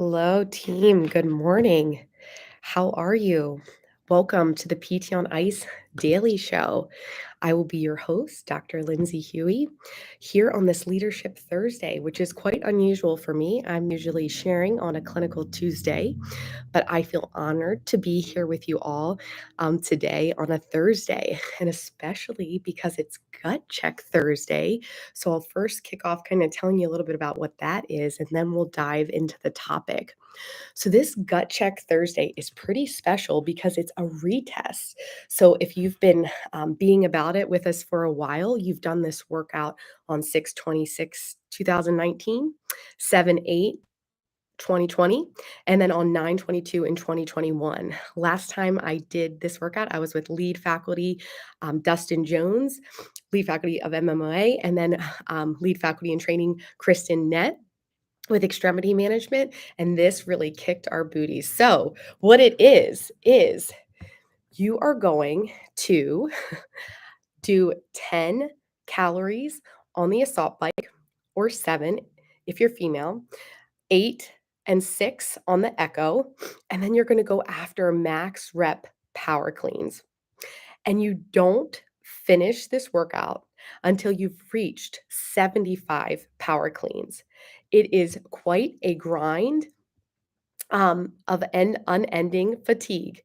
Hello, team. Good morning. How are you? Welcome to the PT on Ice Daily Show. I will be your host, Dr. Lindsay Huey, here on this Leadership Thursday, which is quite unusual for me. I'm usually sharing on a clinical Tuesday, but I feel honored to be here with you all today on a Thursday, and especially because it's Gut Check Thursday. So I'll first kick off kind of telling you a little bit about what that is, and then we'll dive into the topic. So, this Gut Check Thursday is pretty special because it's a retest. So, if you've been being about it with us for a while, you've done this workout on 6/26, 2019, 7/8, 2020, and then on 9/22 in 2021. Last time I did this workout, I was with lead faculty Dustin Jones, lead faculty of MMOA, and then lead faculty in training Kristen Nett with extremity management, and this really kicked our booties. So, what it is you are going to do 10 calories on the assault bike, or 7 if you're female, 8 and 6 on the echo, and then you're going to go after max rep power cleans. And you don't finish this workout until you've reached 75 power cleans. It is quite a grind of unending fatigue,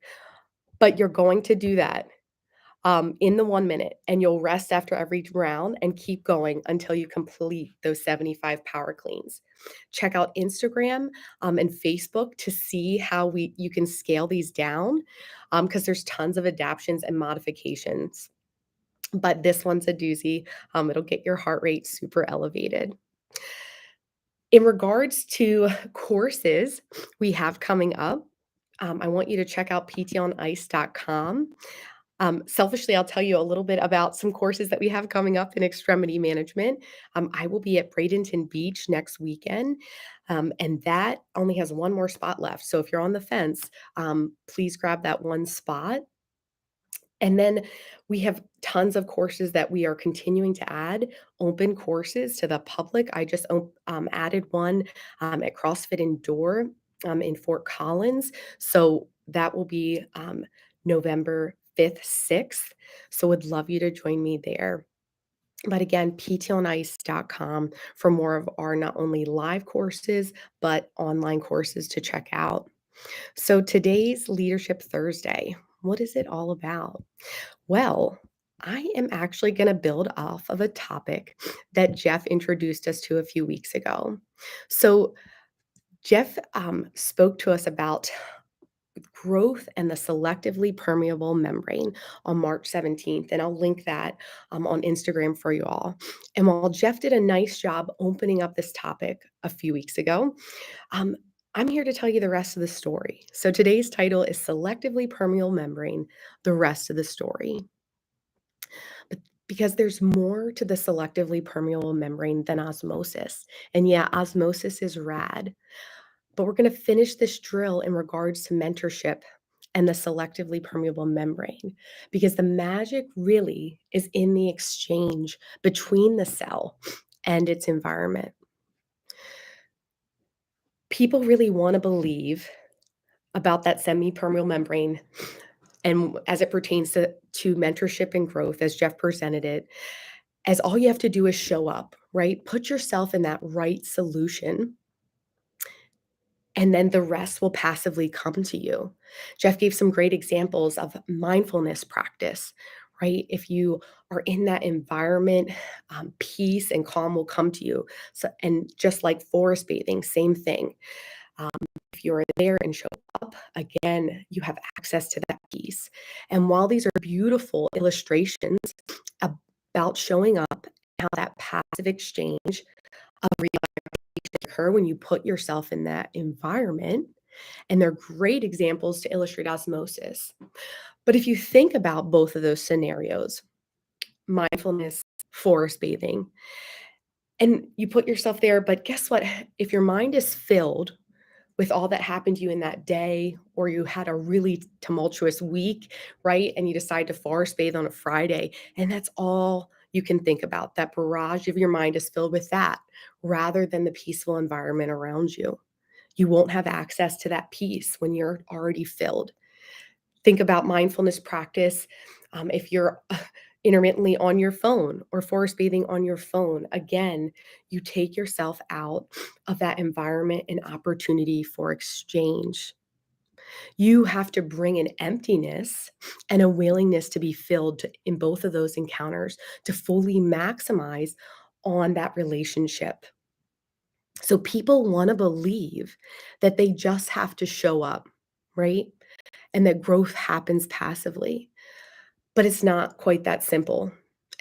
but you're going to do that in the 1 minute, and you'll rest after every round and keep going until you complete those 75 power cleans. Check out Instagram and Facebook to see how you can scale these down, because there's tons of adaptations and modifications. But this one's a doozy. It'll get your heart rate super elevated. In regards to courses we have coming up, I want you to check out ptonice.com. Selfishly, I'll tell you a little bit about some courses that we have coming up in extremity management. I will be at Bradenton Beach next weekend, and that only has one more spot left. So if you're on the fence, please grab that one spot. And then we have tons of courses that we are continuing to add, open courses to the public. I just added one at CrossFit Indoor in Fort Collins. So that will be November 5th, 6th. So would love you to join me there. But again, ptonice.com for more of our not only live courses, but online courses to check out. So today's Leadership Thursday, what is it all about? Well, I am actually going to build off of a topic that Jeff introduced us to a few weeks ago. So, Jeff spoke to us about growth and the selectively permeable membrane on March 17th, and I'll link that on Instagram for you all. And while Jeff did a nice job opening up this topic a few weeks ago, um, I'm here to tell you the rest of the story. So, today's title is Selectively Permeable Membrane, the rest of the story. But because there's more to the selectively permeable membrane than osmosis. And yeah, osmosis is rad. But we're going to finish this drill in regards to mentorship and the selectively permeable membrane, because the magic really is in the exchange between the cell and its environment. People really want to believe about that semi-permeable membrane, and as it pertains to mentorship and growth, as Jeff presented it, as all you have to do is show up, right? Put yourself in that right solution, and then the rest will passively come to you. Jeff gave some great examples of mindfulness practice, right? If you are in that environment, peace and calm will come to you. So, and just like forest bathing, same thing. Um, if you're there and show up, again, you have access to that peace. And while these are beautiful illustrations about showing up, how that passive exchange of reality occur when you put yourself in that environment, and they're great examples to illustrate osmosis. But if you think about both of those scenarios, mindfulness, forest bathing, and you put yourself there, but guess what? If your mind is filled with all that happened to you in that day, or you had a really tumultuous week, right? And you decide to forest bathe on a Friday, and that's all you can think about. That barrage of your mind is filled with that rather than the peaceful environment around you. You won't have access to that peace when you're already filled. Think about mindfulness practice. If you're intermittently on your phone or forest bathing on your phone, again, you take yourself out of that environment and opportunity for exchange. You have to bring an emptiness and a willingness to be filled in both of those encounters to fully maximize on that relationship. So people want to believe that they just have to show up, right? And that growth happens passively. But it's not quite that simple.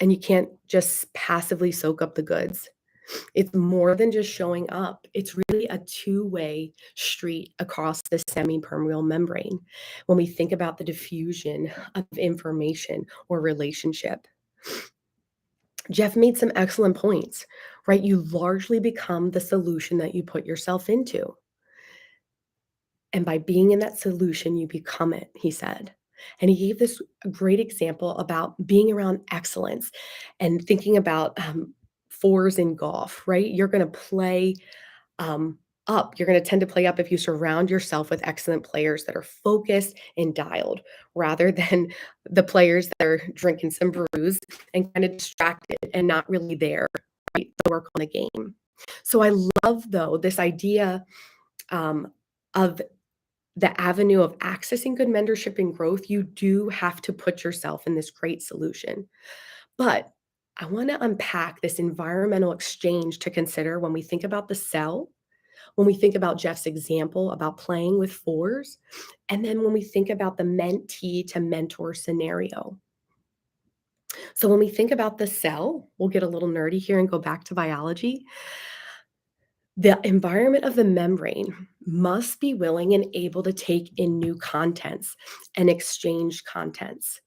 And you can't just passively soak up the goods. It's more than just showing up. It's really a two-way street across the semi-permeable membrane when we think about the diffusion of information or relationship. Jeff made some excellent points, right? You largely become the solution that you put yourself into. And by being in that solution, you become it, he said. And he gave this great example about being around excellence and thinking about fours in golf, right? You're going to play um, up. You're going to tend to play up if you surround yourself with excellent players that are focused and dialed rather than the players that are drinking some brews and kind of distracted and not really there, right, to work on the game. So I love, though, this idea um, of the avenue of accessing good mentorship and growth. You do have to put yourself in this great solution. But I want to unpack this environmental exchange to consider when we think about the cell, when we think about Jeff's example about playing with fours, and then when we think about the mentee to mentor scenario. So when we think about the cell, we'll get a little nerdy here and go back to biology. The environment of the membrane must be willing and able to take in new contents and exchange contents.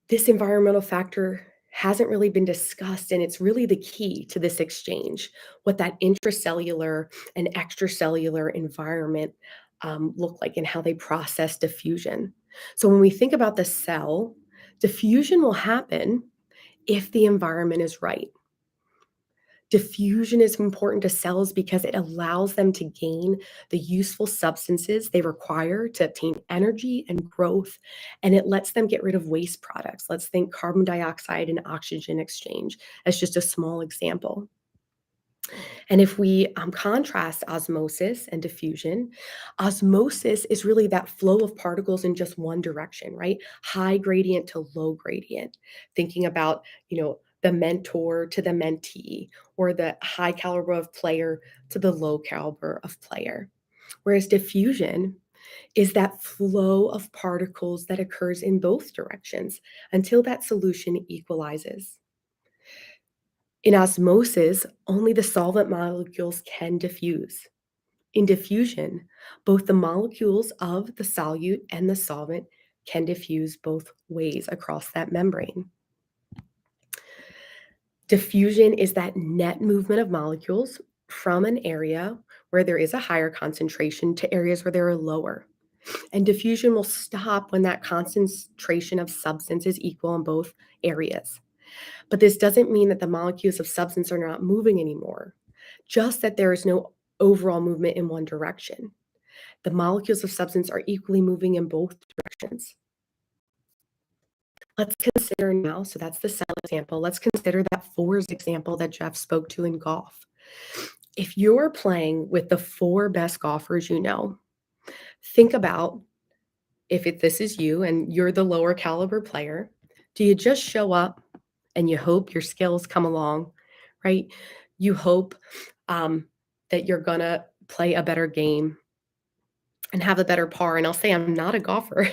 This environmental factor hasn't really been discussed, and it's really the key to this exchange, what that intracellular and extracellular environment look like and how they process diffusion. So when we think about the cell, diffusion will happen if the environment is right. Diffusion is important to cells because it allows them to gain the useful substances they require to obtain energy and growth, and it lets them get rid of waste products. Let's think carbon dioxide and oxygen exchange as just a small example. And if we contrast osmosis and diffusion, osmosis is really that flow of particles in just one direction, right? High gradient to low gradient. Thinking about, the mentor to the mentee, or the high caliber of player to the low caliber of player. Whereas diffusion is that flow of particles that occurs in both directions until that solution equalizes. In osmosis, only the solvent molecules can diffuse. In diffusion, both the molecules of the solute and the solvent can diffuse both ways across that membrane. Diffusion is that net movement of molecules from an area where there is a higher concentration to areas where there are lower. And diffusion will stop when that concentration of substance is equal in both areas. But this doesn't mean that the molecules of substance are not moving anymore, just that there is no overall movement in one direction. The molecules of substance are equally moving in both directions. Let's consider now, so that's the cell example. Let's consider that fours example that Jeff spoke to in golf. If you're playing with the four best golfers you know, think about if this is you and you're the lower caliber player, do you just show up and you hope your skills come along, right? You hope that you're going to play a better game and have a better par. And I'll say I'm not a golfer.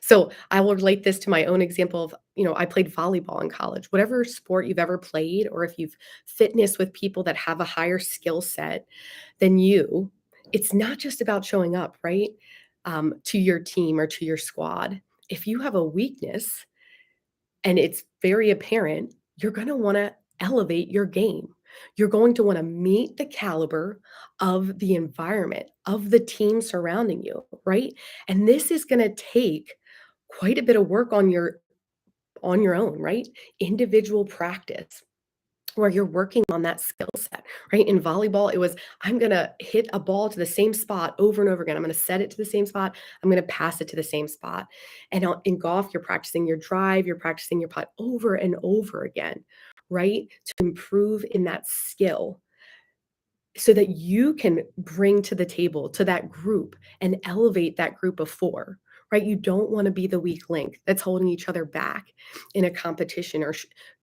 So I will relate this to my own example of, I played volleyball in college. Whatever sport you've ever played, or if you've fitness with people that have a higher skill set than you, it's not just about showing up, right? To your team or to your squad. If you have a weakness and it's very apparent, you're going to want to elevate your game. You're going to want to meet the caliber of the environment, of the team surrounding you, right? And this is going to take quite a bit of work on your own, right? Individual practice. where you're working on that skill set, right? In volleyball, it was, I'm gonna hit a ball to the same spot over and over again. I'm gonna set it to the same spot. I'm gonna pass it to the same spot. And in golf, you're practicing your drive, you're practicing your putt over and over again, right? To improve in that skill so that you can bring to the table to that group and elevate that group of four, right? You don't want to be the weak link that's holding each other back in a competition, or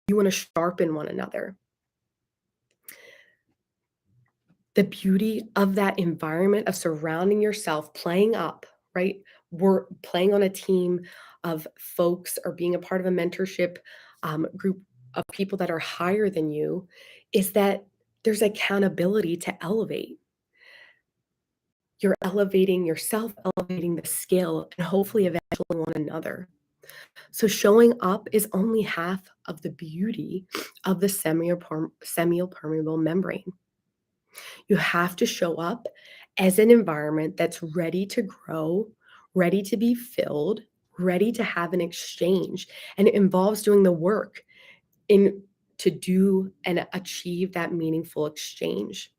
you want to sharpen one another. The beauty of that environment of surrounding yourself, playing up, right? We're playing on a team of folks or being a part of a mentorship group of people that are higher than you, is that there's accountability to elevate. You're elevating yourself, elevating the skill, and hopefully eventually one another. So showing up is only half of the beauty of the semi-permeable membrane. You have to show up as an environment that's ready to grow, ready to be filled, ready to have an exchange. And it involves doing the work in to do and achieve that meaningful exchange.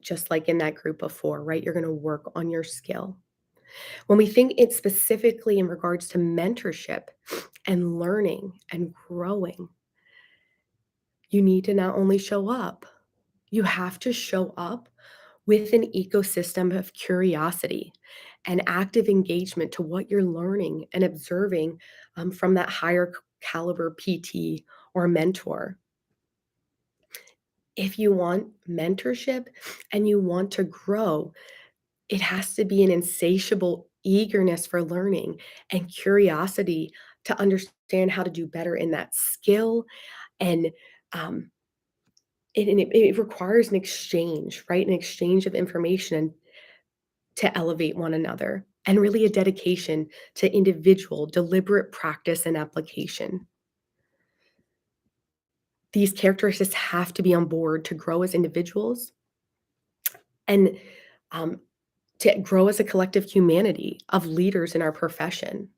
Just like in that group of four, right? You're going to work on your skill. When we think it specifically in regards to mentorship and learning and growing, you need to not only show up, you have to show up with an ecosystem of curiosity and active engagement to what you're learning and observing from that higher caliber PT or mentor. If you want mentorship and you want to grow, it has to be an insatiable eagerness for learning and curiosity to understand how to do better in that skill. And um, it requires an exchange, right? An exchange of information to elevate one another, and really a dedication to individual, deliberate practice and application. These characteristics have to be on board to grow as individuals and um, to grow as a collective humanity of leaders in our profession.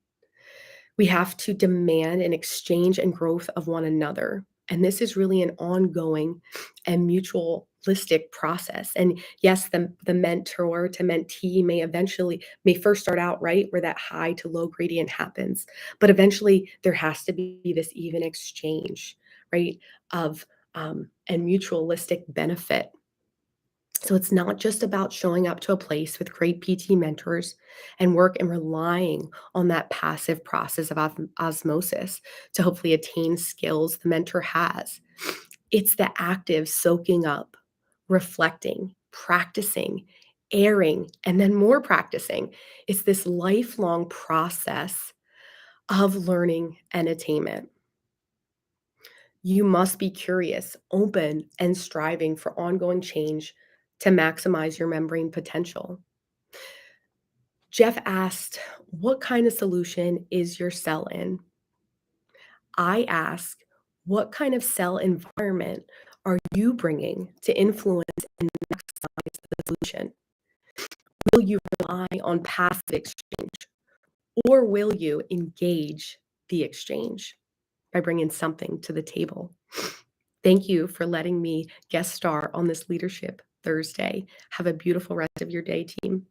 We have to demand an exchange and growth of one another. And this is really an ongoing and mutualistic process. And yes, the mentor to mentee may first start out right where that high to low gradient happens, but eventually there has to be this even exchange, right, of and mutualistic benefit. So it's not just about showing up to a place with great PT mentors and work and relying on that passive process of osmosis to hopefully attain skills the mentor has. It's the active soaking up, reflecting, practicing, airing, and then more practicing. It's this lifelong process of learning and attainment. You must be curious, open, and striving for ongoing change to maximize your membrane potential. Jeff asked, what kind of solution is your cell in? I ask, what kind of cell environment are you bringing to influence and maximize the solution? Will you rely on passive exchange, or will you engage the exchange by bringing something to the table? Thank you for letting me guest star on this Leadership Thursday. Have a beautiful rest of your day, team.